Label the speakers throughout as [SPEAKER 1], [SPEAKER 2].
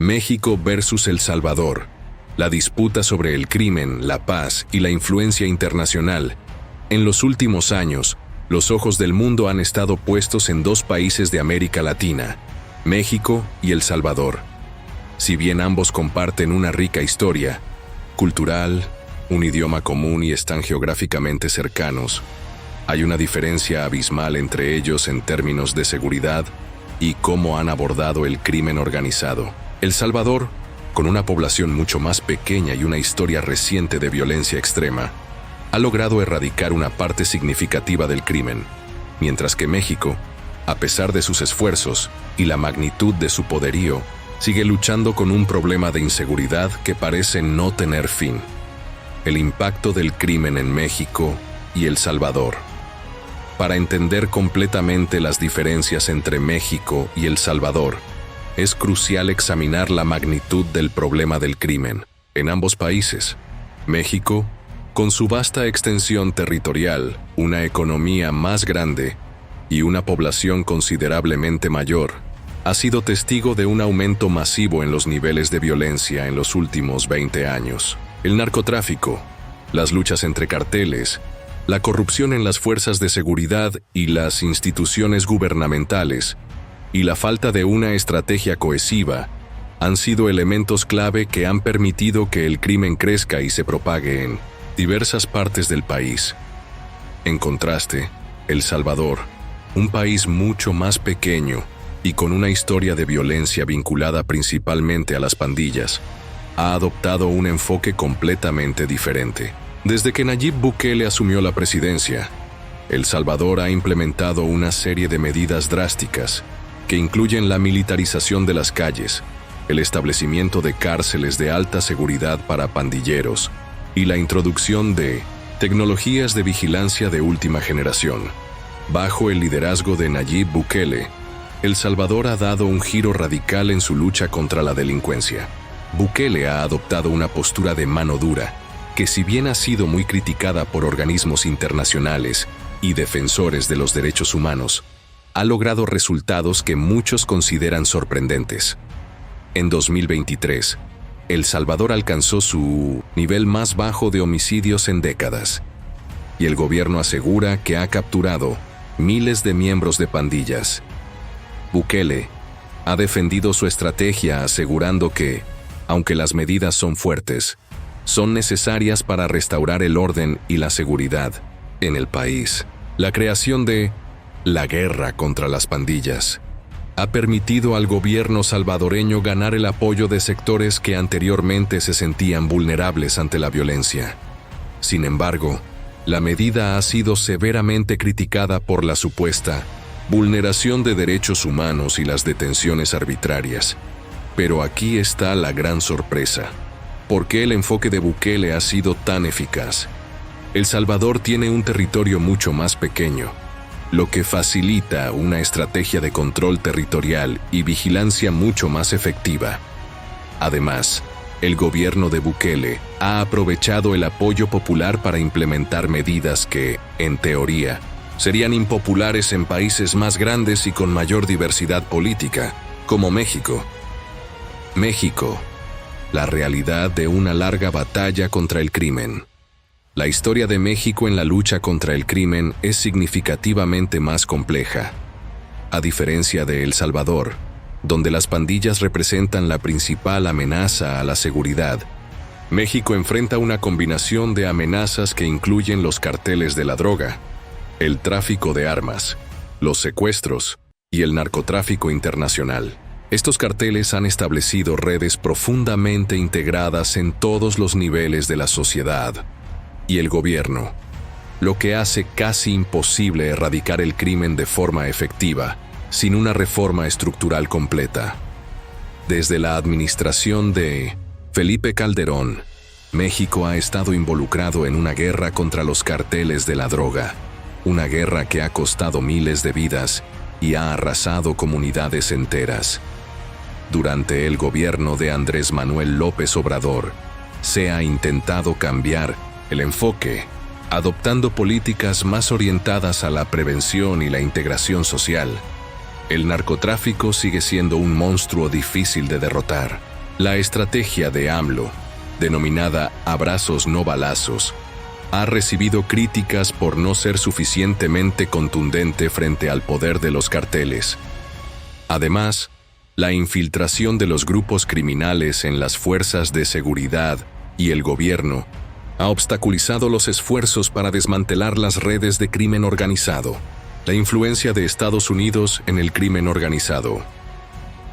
[SPEAKER 1] México versus El Salvador. La disputa sobre el crimen, la paz y la influencia internacional. En los últimos años, los ojos del mundo han estado puestos en dos países de América Latina, México y El Salvador. Si bien ambos comparten una rica historia cultural, un idioma común y están geográficamente cercanos, hay una diferencia abismal entre ellos en términos de seguridad y cómo han abordado el crimen organizado. El Salvador, con una población mucho más pequeña y una historia reciente de violencia extrema, ha logrado erradicar una parte significativa del crimen, mientras que México, a pesar de sus esfuerzos y la magnitud de su poderío, sigue luchando con un problema de inseguridad que parece no tener fin. El impacto del crimen en México y El Salvador. Para entender completamente las diferencias entre México y El Salvador, es crucial examinar la magnitud del problema del crimen en ambos países. México, con su vasta extensión territorial, una economía más grande y una población considerablemente mayor, ha sido testigo de un aumento masivo en los niveles de violencia en los últimos 20 años. El narcotráfico, las luchas entre carteles, la corrupción en las fuerzas de seguridad y las instituciones gubernamentales, y la falta de una estrategia cohesiva han sido elementos clave que han permitido que el crimen crezca y se propague en diversas partes del país. En contraste, El Salvador, un país mucho más pequeño y con una historia de violencia vinculada principalmente a las pandillas, ha adoptado un enfoque completamente diferente. Desde que Nayib Bukele asumió la presidencia, El Salvador ha implementado una serie de medidas drásticas que incluyen la militarización de las calles, el establecimiento de cárceles de alta seguridad para pandilleros y la introducción de tecnologías de vigilancia de última generación. Bajo el liderazgo de Nayib Bukele, El Salvador ha dado un giro radical en su lucha contra la delincuencia. Bukele ha adoptado una postura de mano dura, que si bien ha sido muy criticada por organismos internacionales y defensores de los derechos humanos, ha logrado resultados que muchos consideran sorprendentes. En 2023, El Salvador alcanzó su nivel más bajo de homicidios en décadas, y el gobierno asegura que ha capturado miles de miembros de pandillas. Bukele ha defendido su estrategia asegurando que, aunque las medidas son fuertes, son necesarias para restaurar el orden y la seguridad en el país. La creación de la guerra contra las pandillas ha permitido al gobierno salvadoreño ganar el apoyo de sectores que anteriormente se sentían vulnerables ante la violencia. Sin embargo, la medida ha sido severamente criticada por la supuesta vulneración de derechos humanos y las detenciones arbitrarias. Pero aquí está la gran sorpresa. ¿Por qué el enfoque de Bukele ha sido tan eficaz? El Salvador tiene un territorio mucho más pequeño, lo que facilita una estrategia de control territorial y vigilancia mucho más efectiva. Además, el gobierno de Bukele ha aprovechado el apoyo popular para implementar medidas que, en teoría, serían impopulares en países más grandes y con mayor diversidad política, como México. México, la realidad de una larga batalla contra el crimen. La historia de México en la lucha contra el crimen es significativamente más compleja. A diferencia de El Salvador, donde las pandillas representan la principal amenaza a la seguridad, México enfrenta una combinación de amenazas que incluyen los carteles de la droga, el tráfico de armas, los secuestros y el narcotráfico internacional. Estos carteles han establecido redes profundamente integradas en todos los niveles de la sociedad y el gobierno, lo que hace casi imposible erradicar el crimen de forma efectiva sin una reforma estructural completa. Desde la administración de Felipe Calderón, México ha estado involucrado en una guerra contra los carteles de la droga, una guerra que ha costado miles de vidas y ha arrasado comunidades enteras. Durante el gobierno de Andrés Manuel López Obrador, se ha intentado cambiar el enfoque, adoptando políticas más orientadas a la prevención y la integración social. El narcotráfico sigue siendo un monstruo difícil de derrotar. La estrategia de AMLO, denominada abrazos no balazos, ha recibido críticas por no ser suficientemente contundente frente al poder de los carteles. Además, la infiltración de los grupos criminales en las fuerzas de seguridad y el gobierno ha obstaculizado los esfuerzos para desmantelar las redes de crimen organizado. La influencia de Estados Unidos en el crimen organizado.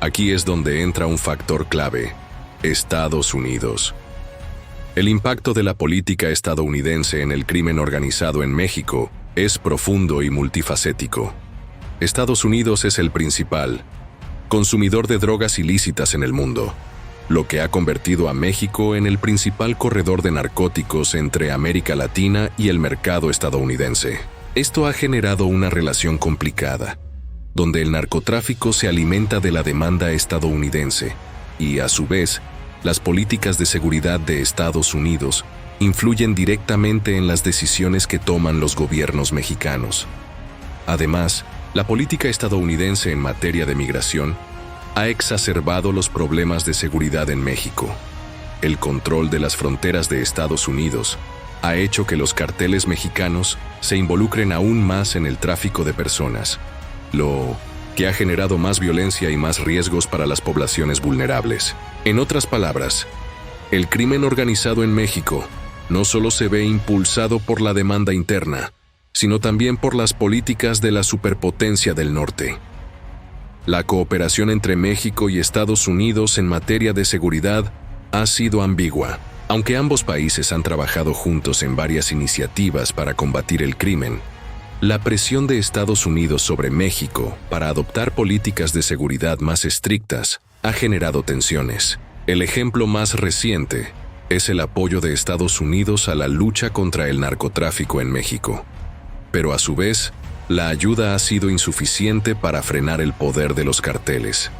[SPEAKER 1] Aquí es donde entra un factor clave: Estados Unidos. El impacto de la política estadounidense en el crimen organizado en México es profundo y multifacético. Estados Unidos es el principal consumidor de drogas ilícitas en el mundo, lo que ha convertido a México en el principal corredor de narcóticos entre América Latina y el mercado estadounidense. Esto ha generado una relación complicada, donde el narcotráfico se alimenta de la demanda estadounidense y, a su vez, las políticas de seguridad de Estados Unidos influyen directamente en las decisiones que toman los gobiernos mexicanos. Además, la política estadounidense en materia de migración ha exacerbado los problemas de seguridad en México. El control de las fronteras de Estados Unidos ha hecho que los carteles mexicanos se involucren aún más en el tráfico de personas, lo que ha generado más violencia y más riesgos para las poblaciones vulnerables. En otras palabras, el crimen organizado en México no solo se ve impulsado por la demanda interna, sino también por las políticas de la superpotencia del norte. La cooperación entre México y Estados Unidos en materia de seguridad ha sido ambigua. Aunque ambos países han trabajado juntos en varias iniciativas para combatir el crimen, la presión de Estados Unidos sobre México para adoptar políticas de seguridad más estrictas ha generado tensiones. El ejemplo más reciente es el apoyo de Estados Unidos a la lucha contra el narcotráfico en México. Pero a su vez, la ayuda ha sido insuficiente para frenar el poder de los carteles.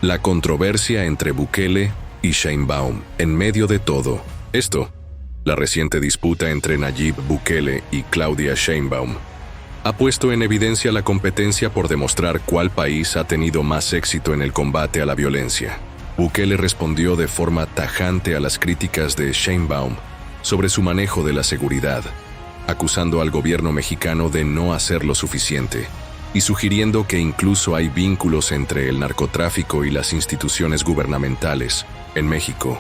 [SPEAKER 1] La controversia entre Bukele y Sheinbaum en medio de todo esto, la reciente disputa entre Nayib Bukele y Claudia Sheinbaum, ha puesto en evidencia la competencia por demostrar cuál país ha tenido más éxito en el combate a la violencia. Bukele respondió de forma tajante a las críticas de Sheinbaum sobre su manejo de la seguridad, acusando al gobierno mexicano de no hacer lo suficiente y sugiriendo que incluso hay vínculos entre el narcotráfico y las instituciones gubernamentales en México.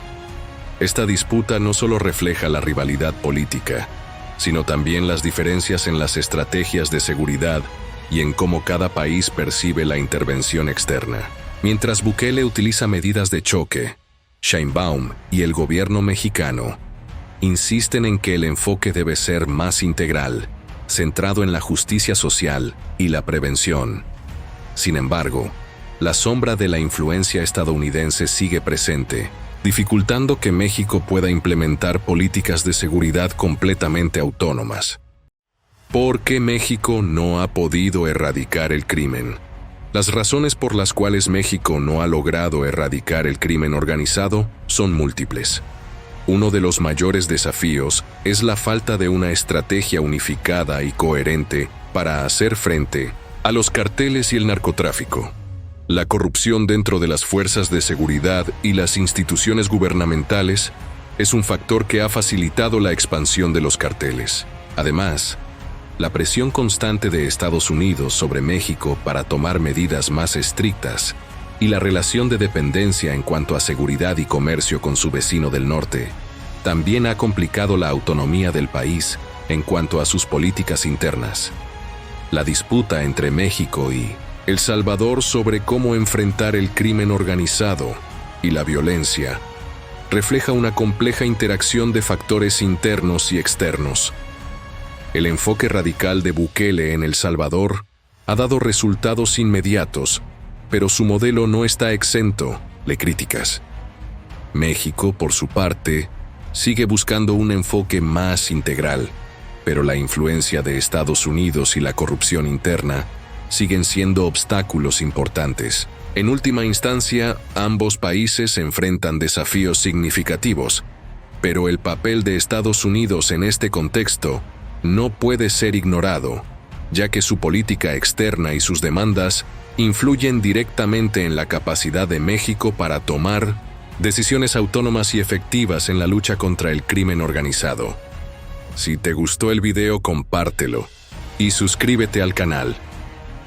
[SPEAKER 1] Esta disputa no solo refleja la rivalidad política, sino también las diferencias en las estrategias de seguridad y en cómo cada país percibe la intervención externa. Mientras Bukele utiliza medidas de choque, Sheinbaum y el gobierno mexicano insisten en que el enfoque debe ser más integral, centrado en la justicia social y la prevención. Sin embargo, la sombra de la influencia estadounidense sigue presente, dificultando que México pueda implementar políticas de seguridad completamente autónomas. ¿Por qué México no ha podido erradicar el crimen? Las razones por las cuales México no ha logrado erradicar el crimen organizado son múltiples. Uno de los mayores desafíos es la falta de una estrategia unificada y coherente para hacer frente a los carteles y el narcotráfico. La corrupción dentro de las fuerzas de seguridad y las instituciones gubernamentales es un factor que ha facilitado la expansión de los carteles. Además, la presión constante de Estados Unidos sobre México para tomar medidas más estrictas y la relación de dependencia en cuanto a seguridad y comercio con su vecino del norte también ha complicado la autonomía del país en cuanto a sus políticas internas. La disputa entre México y El Salvador sobre cómo enfrentar el crimen organizado y la violencia refleja una compleja interacción de factores internos y externos. El enfoque radical de Bukele en El Salvador ha dado resultados inmediatos, pero su modelo no está exento de críticas. México, por su parte, sigue buscando un enfoque más integral, pero la influencia de Estados Unidos y la corrupción interna siguen siendo obstáculos importantes. En última instancia, ambos países enfrentan desafíos significativos, pero el papel de Estados Unidos en este contexto no puede ser ignorado, ya que su política externa y sus demandas influyen directamente en la capacidad de México para tomar decisiones autónomas y efectivas en la lucha contra el crimen organizado. Si te gustó el video, compártelo y suscríbete al canal.